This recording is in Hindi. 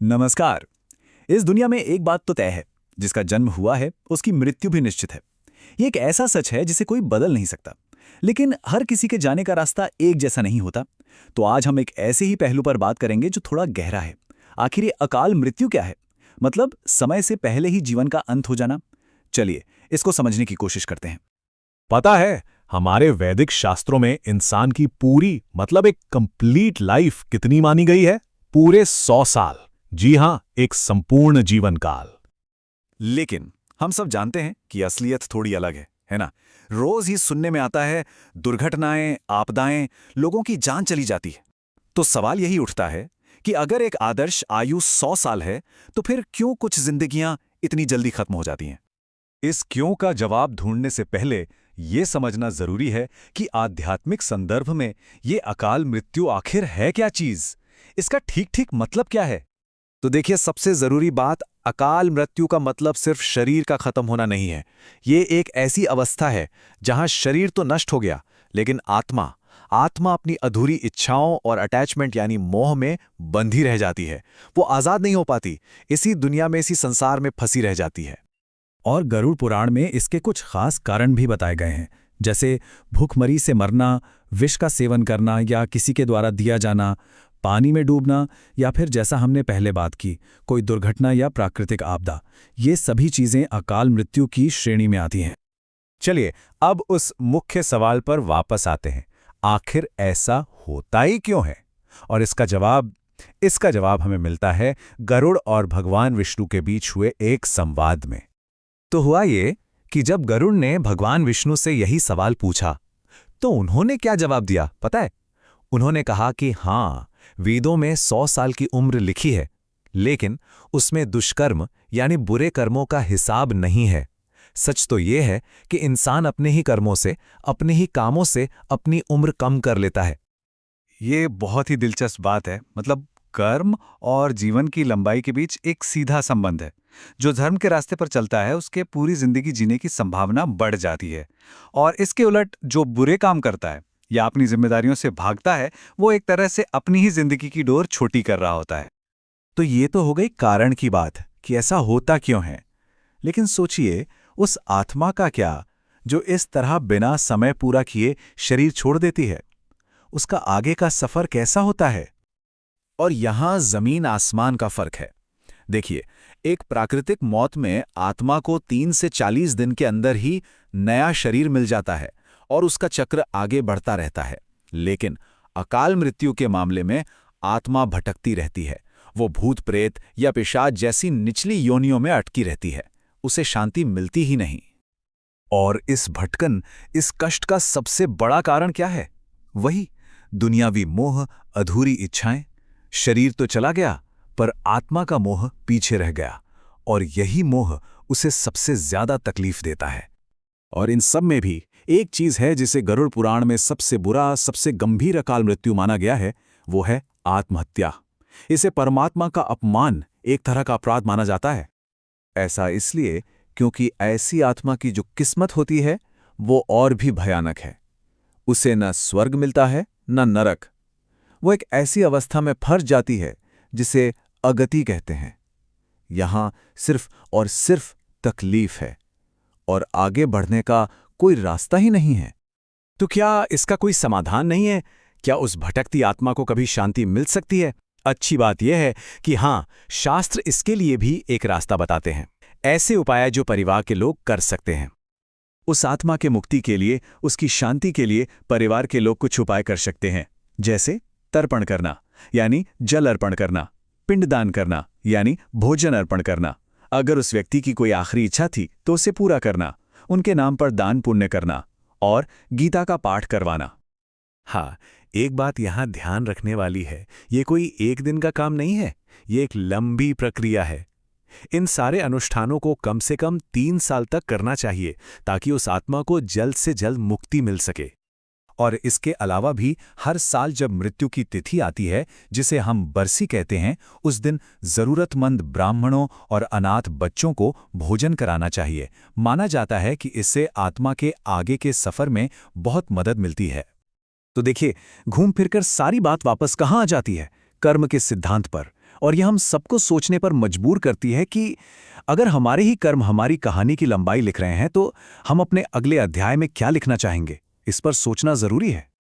नमस्कार। इस दुनिया में एक बात तो तय है, जिसका जन्म हुआ है उसकी मृत्यु भी निश्चित है। ये एक ऐसा सच है जिसे कोई बदल नहीं सकता। लेकिन हर किसी के जाने का रास्ता एक जैसा नहीं होता। तो आज हम एक ऐसे ही पहलू पर बात करेंगे जो थोड़ा गहरा है। आखिर ये अकाल मृत्यु क्या है? मतलब समय से पहले ही जीवन का अंत हो जाना। चलिए इसको समझने की कोशिश करते हैं। पता है, हमारे वैदिक शास्त्रों में इंसान की पूरी मतलब एक कंप्लीट लाइफ कितनी मानी गई है? पूरे 100 साल। जी हां, एक संपूर्ण जीवन काल। लेकिन हम सब जानते हैं कि असलियत थोड़ी अलग है ना? रोज ही सुनने में आता है दुर्घटनाएं, आपदाएं, लोगों की जान चली जाती है। तो सवाल यही उठता है कि अगर एक आदर्श आयु 100 साल है, तो फिर क्यों कुछ जिंदगियां इतनी जल्दी खत्म हो जाती हैं? इस क्यों का जवाब ढूंढने से पहले ये समझना जरूरी है कि आध्यात्मिक संदर्भ में ये अकाल मृत्यु आखिर है क्या चीज? इसका ठीक ठीक मतलब क्या है? तो देखिए, सबसे जरूरी बात, अकाल मृत्यु का मतलब सिर्फ शरीर का खत्म होना नहीं है। ये एक ऐसी अवस्था है जहां शरीर तो नष्ट हो गया, लेकिन आत्मा आत्मा अपनी अधूरी इच्छाओं और अटैचमेंट यानी मोह में बंधी रह जाती है। वो आजाद नहीं हो पाती, इसी दुनिया में, इसी संसार में फंसी रह जाती है। और गरुड़ पुराण में इसके कुछ खास कारण भी बताए गए हैं, जैसे भूखमरी से मरना, विष का सेवन करना या किसी के द्वारा दिया जाना, पानी में डूबना, या फिर जैसा हमने पहले बात की, कोई दुर्घटना या प्राकृतिक आपदा। ये सभी चीजें अकाल मृत्यु की श्रेणी में आती हैं। चलिए अब उस मुख्य सवाल पर वापस आते हैं। आखिर ऐसा होता ही क्यों है? और इसका जवाब हमें मिलता है गरुड़ और भगवान विष्णु के बीच हुए एक संवाद में। तो हुआ ये कि जब गरुड़ ने भगवान विष्णु से यही सवाल पूछा, तो उन्होंने क्या जवाब दिया पता है? उन्होंने कहा कि हाँ, वेदों में 100 साल की उम्र लिखी है, लेकिन उसमें दुष्कर्म यानी बुरे कर्मों का हिसाब नहीं है। सच तो यह है कि इंसान अपने ही कर्मों से, अपने ही कामों से अपनी उम्र कम कर लेता है। ये बहुत ही दिलचस्प बात है। मतलब कर्म और जीवन की लंबाई के बीच एक सीधा संबंध है। जो धर्म के रास्ते पर चलता है उसके पूरी जिंदगी जीने की संभावना बढ़ जाती है, और इसके उलट जो बुरे काम करता है या अपनी जिम्मेदारियों से भागता है, वो एक तरह से अपनी ही जिंदगी की डोर छोटी कर रहा होता है। तो ये तो हो गई कारण की बात कि ऐसा होता क्यों है। लेकिन सोचिए, उस आत्मा का क्या जो इस तरह बिना समय पूरा किए शरीर छोड़ देती है? उसका आगे का सफर कैसा होता है? और यहां जमीन आसमान का फर्क है। देखिए, एक प्राकृतिक मौत में आत्मा को 3 से 40 दिन के अंदर ही नया शरीर मिल जाता है और उसका चक्र आगे बढ़ता रहता है। लेकिन अकाल मृत्यु के मामले में आत्मा भटकती रहती है। वो भूत प्रेत या पिशाच जैसी निचली योनियों में अटकी रहती है। उसे शांति मिलती ही नहीं। और इस भटकन, इस कष्ट का सबसे बड़ा कारण क्या है? वही दुनियावी मोह, अधूरी इच्छाएं। शरीर तो चला गया, पर आत्मा का मोह पीछे रह गया, और यही मोह उसे सबसे ज्यादा तकलीफ देता है। और इन सब में भी एक चीज है जिसे गरुड़ पुराण में सबसे बुरा, सबसे गंभीर अकाल मृत्यु माना गया है, वो है आत्महत्या। इसे परमात्मा का अपमान, एक तरह का अपराध माना जाता है। ऐसा इसलिए क्योंकि ऐसी आत्मा की जो किस्मत होती है वो और भी भयानक है। उसे न स्वर्ग मिलता है न नरक। वो एक ऐसी अवस्था में फंस जाती है जिसे अगति कहते हैं। यहां सिर्फ और सिर्फ तकलीफ है और आगे बढ़ने का कोई रास्ता ही नहीं है। तो क्या इसका कोई समाधान नहीं है? क्या उस भटकती आत्मा को कभी शांति मिल सकती है? अच्छी बात यह है कि हाँ, शास्त्र इसके लिए भी एक रास्ता बताते हैं। ऐसे उपाय जो परिवार के लोग कर सकते हैं। उस आत्मा के मुक्ति के लिए, उसकी शांति के लिए परिवार के लोग कुछ उपाय कर सकते हैं, जैसे तर्पण करना यानी जल अर्पण करना, पिंडदान करना यानी भोजन अर्पण करना, अगर उस व्यक्ति की कोई आखिरी इच्छा थी तो उसे पूरा करना, उनके नाम पर दान पुण्य करना, और गीता का पाठ करवाना। हाँ, एक बात यहां ध्यान रखने वाली है, ये कोई एक दिन का काम नहीं है, ये एक लंबी प्रक्रिया है। इन सारे अनुष्ठानों को कम से कम 3 साल तक करना चाहिए, ताकि उस आत्मा को जल्द से जल्द मुक्ति मिल सके। और इसके अलावा भी हर साल जब मृत्यु की तिथि आती है, जिसे हम बरसी कहते हैं, उस दिन जरूरतमंद ब्राह्मणों और अनाथ बच्चों को भोजन कराना चाहिए। माना जाता है कि इससे आत्मा के आगे के सफर में बहुत मदद मिलती है। तो देखिए, घूम फिरकर सारी बात वापस कहाँ आ जाती है? कर्म के सिद्धांत पर। और यह हम सबको सोचने पर मजबूर करती है कि अगर हमारे ही कर्म हमारी कहानी की लंबाई लिख रहे हैं तो हम अपने अगले अध्याय में क्या लिखना चाहेंगे। इस पर सोचना जरूरी है।